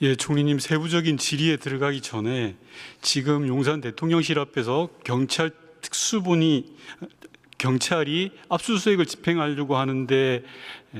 예, 총리님 세부적인 질의에 들어가기 전에 지금 용산 대통령실 앞에서 경찰이 압수수색을 집행하려고 하는데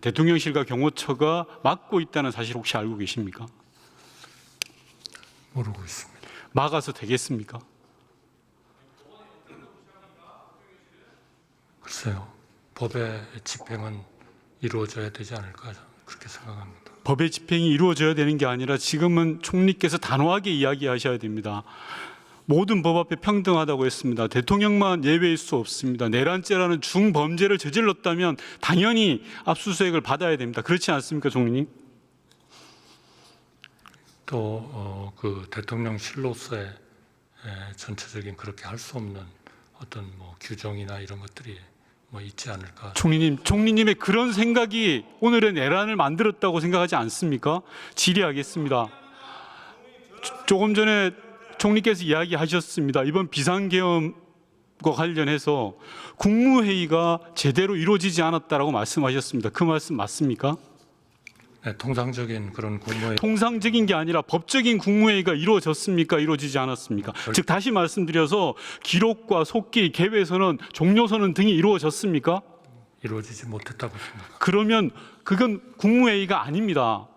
대통령실과 경호처가 막고 있다는 사실 혹시 알고 계십니까? 모르고 있습니다. 막아서 되겠습니까? 글쎄요. 법의 집행은 이루어져야 되지 않을까 그렇게 생각합니다. 법의 집행이 이루어져야 되는 게 아니라 지금은 총리께서 단호하게 이야기하셔야 됩니다. 모든 법 앞에 평등하다고 했습니다. 대통령만 예외일 수 없습니다. 내란죄라는 중범죄를 저질렀다면 당연히 압수수색을 받아야 됩니다. 그렇지 않습니까, 총리님? 또 그 대통령실로서의 전체적인 그렇게 할 수 없는 어떤 규정이나 이런 것들이 있지 않을까. 총리님의 그런 생각이 오늘의 내란을 만들었다고 생각하지 않습니까? 질의하겠습니다. 조금 전에 총리께서 이야기하셨습니다. 이번 비상계엄과 관련해서 국무회의가 제대로 이루어지지 않았다라고 말씀하셨습니다. 그 말씀 맞습니까? 네, 통상적인 그런 국무회의. 통상적인 게 아니라 법적인 국무회의가 이루어졌습니까? 이루어지지 않았습니까? 즉 다시 말씀드려서 기록과 속기, 개회선언, 종료선언 등이 이루어졌습니까? 이루어지지 못했다고 생각합니다. 그러면 그건 국무회의가 아닙니다.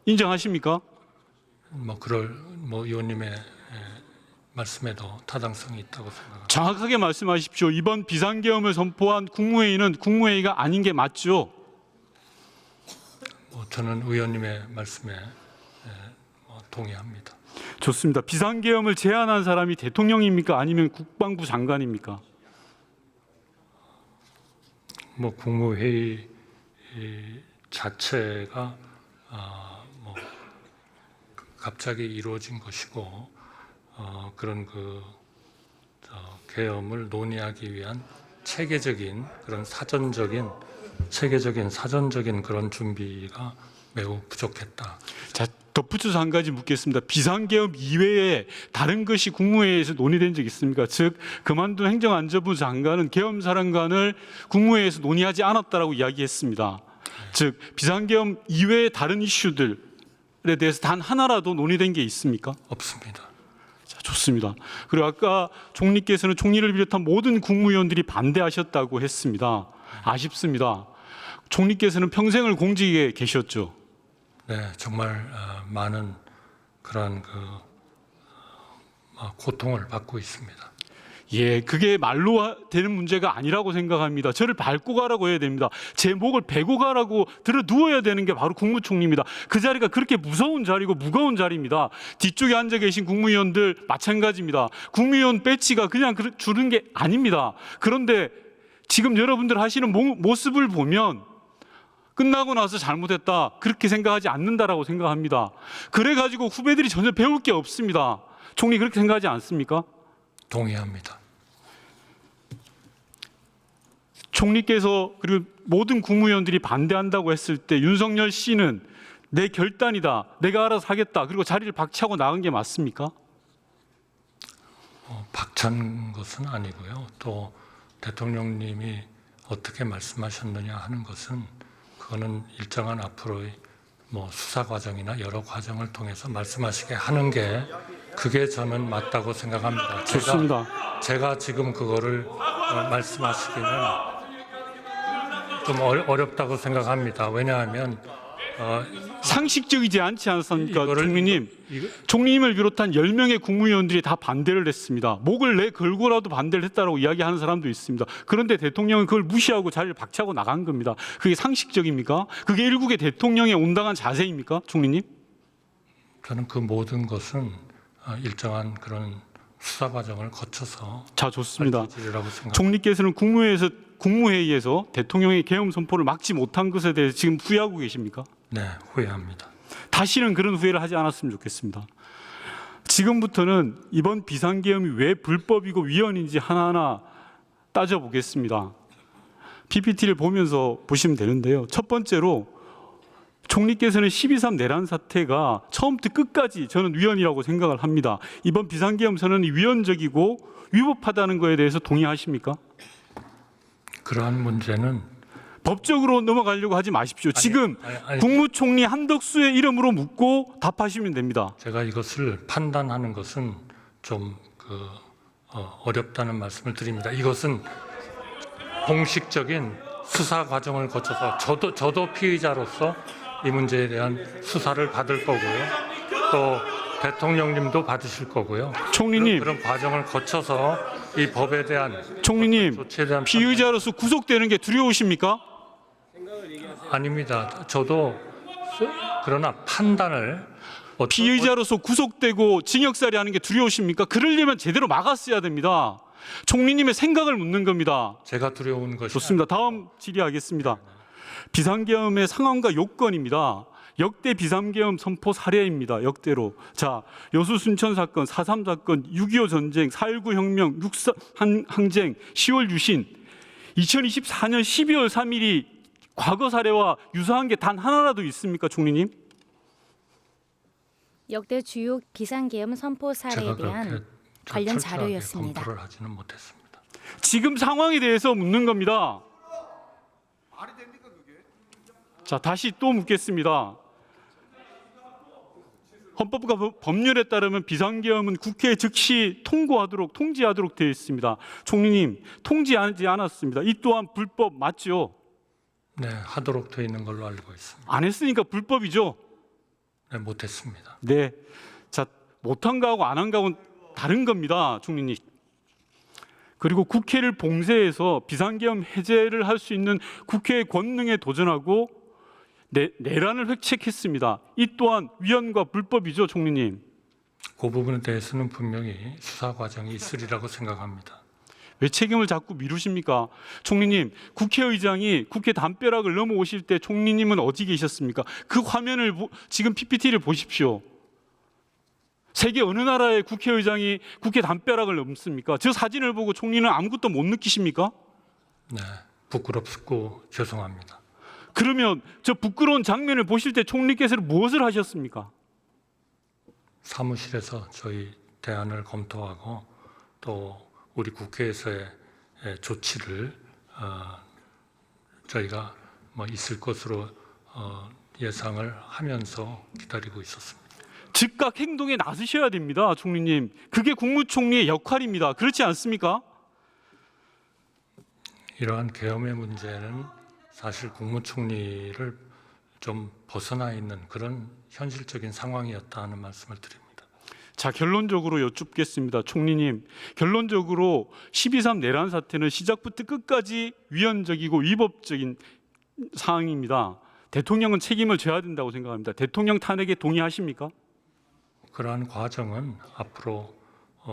인정하십니까? 의원님의 말씀에도 타당성이 있다고 생각합니다. 정확하게 말씀하십시오. 이번 비상계엄을 선포한 국무회의는 국무회의가 아닌 게 맞죠? 저는 의원님의 말씀에 동의합니다. 좋습니다. 비상계엄을 제안한 사람이 대통령입니까? 아니면 국방부 장관입니까? 국무회의 자체가 갑자기 이루어진 것이고 그런 계엄을 논의하기 위한 체계적인 사전적인 그런 준비가 매우 부족했다. 자, 덧붙여서 한 가지 묻겠습니다. 비상계엄 이외에 다른 것이 국무회의에서 논의된 적 있습니까? 즉 그만둔 행정안전부 장관은 계엄사령관을 국무회의에서 논의하지 않았다라고 이야기했습니다. 즉 비상계엄 이외의 다른 이슈들에 대해서 단 하나라도 논의된 게 있습니까? 없습니다. 자, 좋습니다. 그리고 아까 총리께서는 총리를 비롯한 모든 국무위원들이 반대하셨다고 했습니다. 아쉽습니다. 총리께서는 평생을 공직에 계셨죠. 네, 정말 많은 그러한 고통을 받고 있습니다. 예, 그게 말로 되는 문제가 아니라고 생각합니다. 저를 밟고 가라고 해야 됩니다. 제 목을 베고 가라고 들어 누워야 되는 게 바로 국무총리입니다. 그 자리가 그렇게 무서운 자리고 무거운 자리입니다. 뒤쪽에 앉아 계신 국무위원들 마찬가지입니다. 국무위원 배지가 그냥 주는 게 아닙니다. 그런데 지금 여러분들 하시는 모습을 보면 끝나고 나서 잘못했다 그렇게 생각하지 않는다라고 생각합니다. 그래가지고 후배들이 전혀 배울 게 없습니다. 총리 그렇게 생각하지 않습니까? 동의합니다. 총리께서 그리고 모든 국무위원들이 반대한다고 했을 때 윤석열 씨는 내 결단이다, 내가 알아서 하겠다, 그리고 자리를 박차고 나간 게 맞습니까? 박찬 것은 아니고요. 또 대통령님이 어떻게 말씀하셨느냐 하는 것은 그거는 일정한 앞으로의 수사 과정이나 여러 과정을 통해서 말씀하시게 하는 게 그게 저는 맞다고 생각합니다. 좋습니다. 제가 지금 그거를 말씀하시기는 좀 어렵다고 생각합니다. 왜냐하면 상식적이지 않지 않습니까? 총리님, 총리님을 비롯한 10명의 국무위원들이 다 반대를 했습니다. 목을 걸고라도 반대를 했다고 이야기하는 사람도 있습니다. 그런데 대통령은 그걸 무시하고 자리를 박차고 나간 겁니다. 그게 상식적입니까? 그게 일국의 대통령의 온당한 자세입니까? 총리님? 저는 그 모든 것은 일정한 그런 수사 과정을 거쳐서 자, 좋습니다. 총리께서는 국무회의에서 대통령의 계엄 선포를 막지 못한 것에 대해서 지금 후회하고 계십니까? 네, 후회합니다. 다시는 그런 후회를 하지 않았으면 좋겠습니다. 지금부터는 이번 비상계엄이 왜 불법이고 위헌인지 하나하나 따져보겠습니다. PPT를 보면서 보시면 되는데요. 첫 번째로 총리께서는 12.3 내란 사태가 처음부터 끝까지 저는 위헌이라고 생각을 합니다. 이번 비상계엄 선언이 위헌적이고 위법하다는 것에 대해서 동의하십니까? 그러한 문제는 법적으로 넘어가려고 하지 마십시오. 지금 아니, 국무총리 한덕수의 이름으로 묻고 답하시면 됩니다. 제가 이것을 판단하는 것은 좀 어렵다는 말씀을 드립니다. 이것은 공식적인 수사 과정을 거쳐서 저도 피의자로서 이 문제에 대한 수사를 받을 거고요. 또 대통령님도 받으실 거고요. 총리님, 그런 과정을 거쳐서 이 법에 대한 총리님, 조치에 대한 피의자로서 구속되는 게 두려우십니까? 아닙니다. 저도 그러나 판단을 피의자로서 구속되고 징역살이 하는 게 두려우십니까? 그러려면 제대로 막았어야 됩니다. 총리님의 생각을 묻는 겁니다. 제가 두려운 것이 좋습니다. 다음 질의하겠습니다. 비상계엄의 상황과 요건입니다. 역대 비상계엄 선포 사례입니다. 역대로. 자, 여수 순천 사건, 4.3 사건, 6.25 전쟁, 4.19 혁명, 6.3 항쟁, 10월 유신, 2024년 12월 3일이 과거 사례와 유사한 게 단 하나라도 있습니까, 총리님? 역대 주요 비상계엄 선포 사례에 제가 대한 그렇게 관련 철저하게 자료였습니다. 검토를 하지는 못했습니다. 지금 상황에 대해서 묻는 겁니다. 자, 다시 또 묻겠습니다. 헌법과 법률에 따르면 비상계엄은 국회에 즉시 통지하도록 되어 있습니다. 총리님, 통지하지 않았습니다. 이 또한 불법 맞죠? 네, 하도록 되어 있는 걸로 알고 있습니다. 안 했으니까 불법이죠? 네, 못했습니다. 네. 자, 못한 거하고 안 한 거하고는 다른 겁니다, 총리님. 그리고 국회를 봉쇄해서 비상계엄 해제를 할 수 있는 국회의 권능에 도전하고 내란을 획책했습니다. 이 또한 위헌과 불법이죠, 총리님. 그 부분에 대해서는 분명히 수사 과정이 있으리라고 생각합니다. 왜 책임을 자꾸 미루십니까? 총리님, 국회의장이 국회 담벼락을 넘어오실 때 총리님은 어디 계셨습니까? 그 화면을 지금 PPT를 보십시오. 세계 어느 나라의 국회의장이 국회 담벼락을 넘습니까? 저 사진을 보고 총리는 아무것도 못 느끼십니까? 네, 부끄럽고 죄송합니다. 그러면 저 부끄러운 장면을 보실 때 총리께서는 무엇을 하셨습니까? 사무실에서 저희 대안을 검토하고 또 우리 국회에서의 조치를 저희가 있을 것으로 예상을 하면서 기다리고 있었습니다. 즉각 행동에 나서셔야 됩니다, 총리님. 그게 국무총리의 역할입니다. 그렇지 않습니까? 이러한 계엄의 문제는 사실 국무총리를 좀 벗어나 있는 그런 현실적인 상황이었다 하는 말씀을 드립니다. 자, 결론적으로 여쭙겠습니다. 총리님, 결론적으로 12.3 내란 사태는 시작부터 끝까지 위헌적이고 위법적인 사항입니다. 대통령은 책임을 져야 된다고 생각합니다. 대통령 탄핵에 동의하십니까? 그러한 과정은 앞으로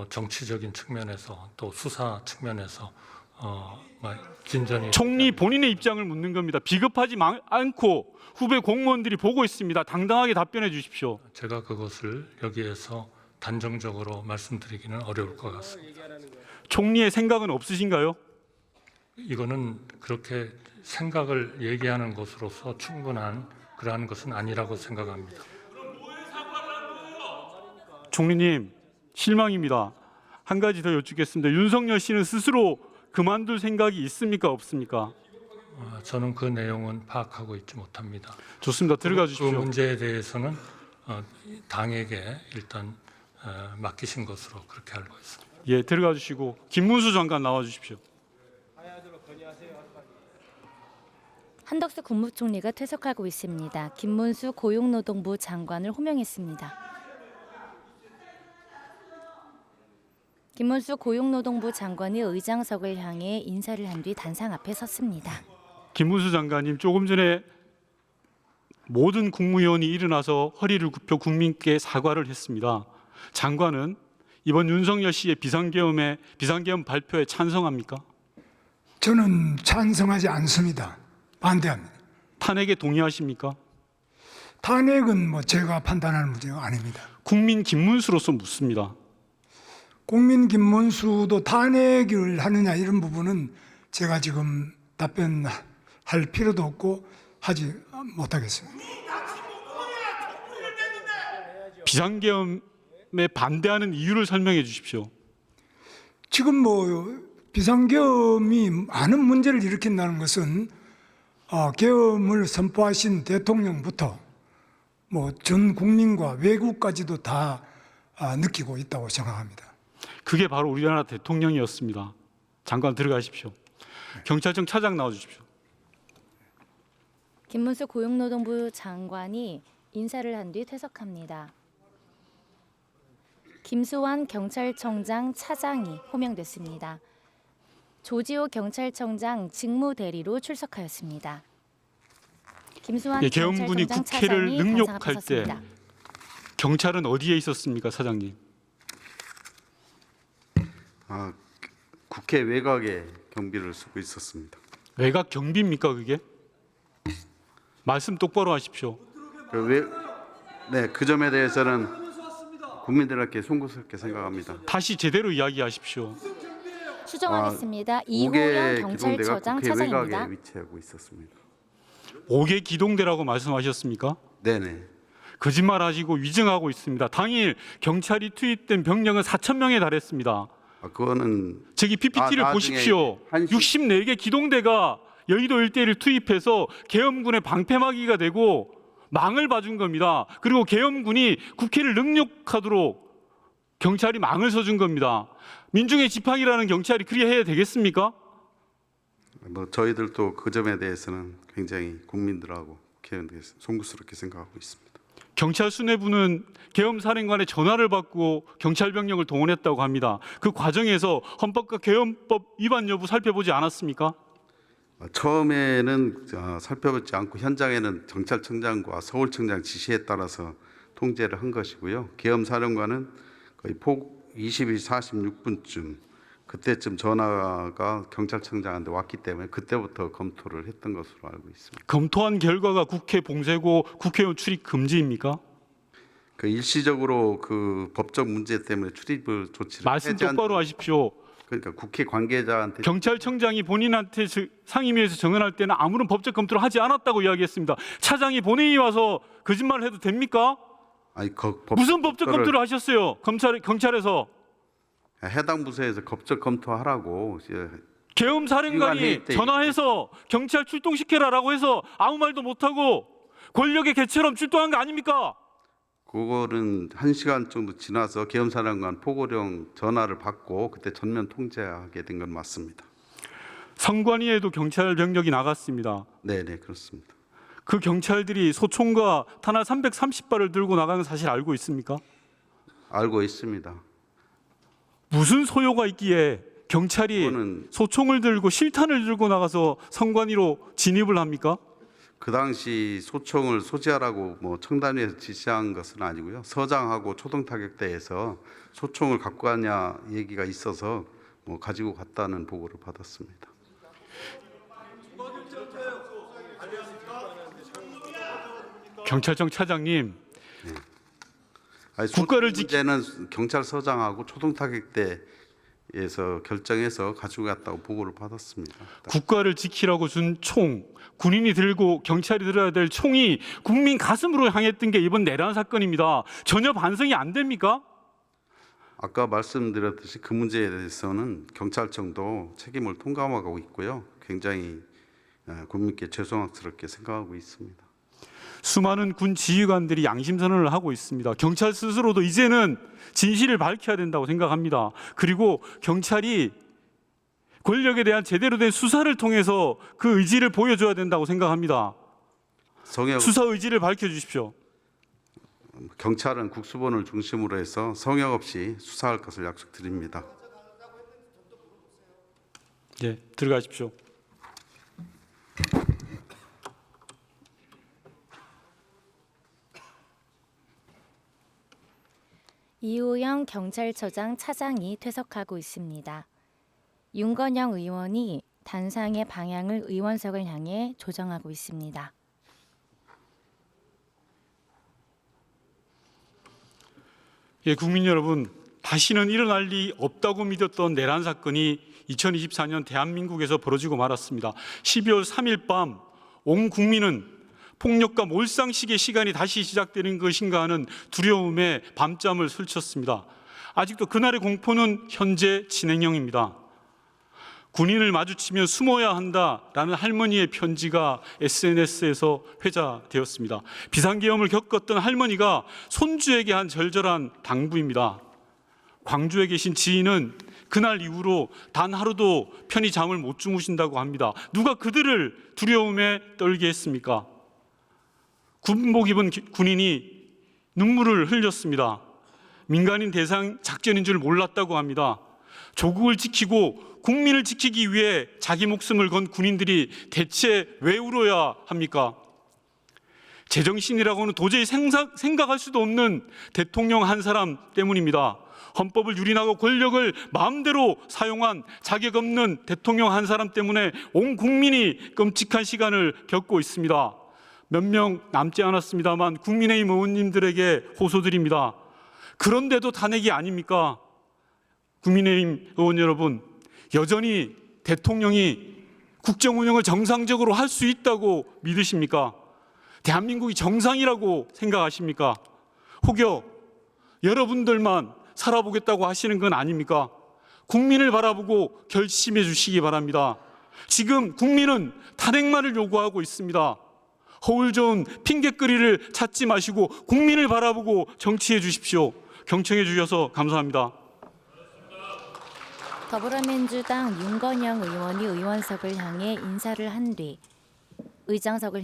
정치적인 측면에서 또 수사 측면에서 진전이 총리 본인의 입장을 묻는 겁니다. 비겁하지 않고 후배 공무원들이 보고 있습니다. 당당하게 답변해 주십시오. 제가 그것을 여기에서 단정적으로 말씀드리기는 어려울 것 같습니다. 총리의 생각은 없으신가요? 이거는 그렇게 생각을 얘기하는 것으로서 충분한 그러한 것은 아니라고 생각합니다. 총리님, 실망입니다. 한 가지 더 여쭙겠습니다. 윤석열 씨는 스스로 그만둘 생각이 있습니까, 없습니까? 저는 그 내용은 파악하고 있지 못합니다. 좋습니다. 들어가 그 주십시오. 문제에 대해서는 당에게 일단 맡기신 것으로 그렇게 알고 있습니다. 예, 들어가 주시고 김문수 장관 나와 주십시오. 한덕수 국무총리가 퇴석하고 있습니다. 김문수 고용노동부 장관을 호명했습니다. 김문수 고용노동부 장관이 의장석을 향해 인사를 한 뒤 단상 앞에 섰습니다. 김문수 장관님, 조금 전에 모든 국무위원이 일어나서 허리를 굽혀 국민께 사과를 했습니다. 장관은 이번 윤석열 씨의 비상계엄 발표에 찬성합니까? 저는 찬성하지 않습니다. 반대합니다. 탄핵에 동의하십니까? 탄핵은 제가 판단할 문제가 아닙니다. 국민 김문수로서 묻습니다. 국민 김문수도 탄핵을 하느냐 이런 부분은 제가 지금 답변할 필요도 없고 하지 못하겠습니다. 비상계엄에 반대하는 이유를 설명해 주십시오. 지금 비상계엄이 많은 문제를 일으킨다는 것은 계엄을 선포하신 대통령부터 뭐 전 국민과 외국까지도 다 느끼고 있다고 생각합니다. 그게 바로 우리나라 대통령이었습니다. 장관 들어가십시오. 경찰청 차장 나와주십시오. 김문수 고용노동부 장관이 인사를 한 뒤 퇴석합니다. 김수환 경찰청장 차장이 호명됐습니다. 조지호 경찰청장 직무대리로 출석하였습니다. 김수환 계엄군이 경찰청장 국회를 차장이 능욕할 단상 앞에 때 섰습니다. 경찰은 어디에 있었습니까, 사장님? 국회 외곽에 경비를 쓰고 있었습니다. 외곽 경비입니까, 그게? 말씀 똑바로 하십시오. 그 점에 대해서는 국민들에게 송구스럽게 생각합니다. 다시 제대로 이야기하십시오. 수정하겠습니다. 이호영 5개 기동대가 경찰서장 국회 차장입니다. 외곽에 위치하고 있었습니다. 5개 기동대라고 말씀하셨습니까? 네네. 거짓말하시고 위증하고 있습니다. 당일 경찰이 투입된 병력은 4,000명에 달했습니다. 그거는 저기 PPT를 나중에 보십시오. 한시- 64개 기동대가 여의도 일대를 투입해서 계엄군의 방패막이가 되고 망을 봐준 겁니다. 그리고 계엄군이 국회를 능욕하도록 경찰이 망을 서준 겁니다. 민중의 지팡이라는 경찰이 그리 해야 되겠습니까? 저희들도 그 점에 대해서는 굉장히 국민들하고 국회의원들께서 송구스럽게 생각하고 있습니다. 경찰 수뇌부는 계엄사령관의 전화를 받고 경찰 병력을 동원했다고 합니다. 그 과정에서 헌법과 계엄법 위반 여부 살펴보지 않았습니까? 처음에는 살펴보지 않고 현장에는 경찰청장과 서울청장 지시에 따라서 통제를 한 것이고요. 계엄사령관은 거의 폭 22시 46분쯤 그때쯤 전화가 경찰청장한테 왔기 때문에 그때부터 검토를 했던 것으로 알고 있습니다. 검토한 결과가 국회 봉쇄고 국회의원 출입 금지입니까? 그 일시적으로 그 법적 문제 때문에 출입을 조치를 말씀 똑바로 하십시오. 그러니까 국회 관계자한테 경찰청장이 본인한테 상임위에서 정언할 때는 아무런 법적 검토를 하지 않았다고 이야기했습니다. 차장이 본회의에 와서 거짓말을 해도 됩니까? 무슨 법적 검토를 하셨어요? 경찰에서 해당 부서에서 법적 검토하라고 계엄사령관이 전화해서 경찰 출동시켜라라고 해서 아무 말도 못하고 권력의 개처럼 출동한 거 아닙니까? 그거는 1시간 정도 지나서 계엄사령관 포고령 전화를 받고 그때 전면 통제하게 된 건 맞습니다. 선관위에도 경찰 병력이 나갔습니다. 네, 그렇습니다. 그 경찰들이 소총과 탄환 330발을 들고 나가는 사실 알고 있습니까? 알고 있습니다. 무슨 소요가 있기에 경찰이 그거는 소총을 들고 실탄을 들고 나가서 선관위로 진입을 합니까? 그 당시 소총을 소지하라고 청단위에서 지시한 것은 아니고요. 서장하고 초동타격대에서 소총을 갖고 가냐 얘기가 있어서 가지고 갔다는 보고를 받았습니다. 경찰청 차장님, 국가를 문제는 경찰서장하고 초동타격대에서 결정해서 가지고 갔다고 보고를 받았습니다. 국가를 지키라고 준 총, 군인이 들고 경찰이 들어야 될 총이 국민 가슴으로 향했던 게 이번 내란 사건입니다. 전혀 반성이 안 됩니까? 아까 말씀드렸듯이 그 문제에 대해서는 경찰청도 책임을 통감하고 있고요. 굉장히 국민께 죄송스럽게 생각하고 있습니다. 수많은 군 지휘관들이 양심선언을 하고 있습니다. 경찰 스스로도 이제는 진실을 밝혀야 된다고 생각합니다. 그리고 경찰이 권력에 대한 제대로 된 수사를 통해서 그 의지를 보여줘야 된다고 생각합니다. 수사 의지를 밝혀주십시오. 경찰은 국수본을 중심으로 해서 성역 없이 수사할 것을 약속드립니다. 네, 들어가십시오. 이호영 경찰서장 차장이 퇴석하고 있습니다. 윤건영 의원이 단상의 방향을 의원석을 향해 조정하고 있습니다. 예, 국민 여러분, 다시는 일어날 리 없다고 믿었던 내란 사건이 2024년 대한민국에서 벌어지고 말았습니다. 12월 3일 밤 온 국민은 폭력과 몰상식의 시간이 다시 시작되는 것인가 하는 두려움에 밤잠을 설쳤습니다. 아직도 그날의 공포는 현재 진행형입니다. 군인을 마주치면 숨어야 한다라는 할머니의 편지가 SNS에서 회자되었습니다. 비상계엄을 겪었던 할머니가 손주에게 한 절절한 당부입니다. 광주에 계신 지인은 그날 이후로 단 하루도 편히 잠을 못 주무신다고 합니다. 누가 그들을 두려움에 떨게 했습니까? 군복 입은 군인이 눈물을 흘렸습니다. 민간인 대상 작전인 줄 몰랐다고 합니다. 조국을 지키고 국민을 지키기 위해 자기 목숨을 건 군인들이 대체 왜 울어야 합니까? 제정신이라고는 도저히 생각할 수도 없는 대통령 한 사람 때문입니다. 헌법을 유린하고 권력을 마음대로 사용한 자격 없는 대통령 한 사람 때문에 온 국민이 끔찍한 시간을 겪고 있습니다. 몇 명 남지 않았습니다만 국민의힘 의원님들에게 호소드립니다. 그런데도 탄핵이 아닙니까? 국민의힘 의원 여러분, 여전히 대통령이 국정 운영을 정상적으로 할 수 있다고 믿으십니까? 대한민국이 정상이라고 생각하십니까? 혹여 여러분들만 살아보겠다고 하시는 건 아닙니까? 국민을 바라보고 결심해 주시기 바랍니다. 지금 국민은 탄핵만을 요구하고 있습니다. 허울 좋은 핑계거리를 찾지 마시고 국민을 바라보고 정치해 주십시오. 경청해 주셔서 감사합니다. 더불어민주당 윤건영 의원이 의원석을 향해 인사를 한 뒤 의장석을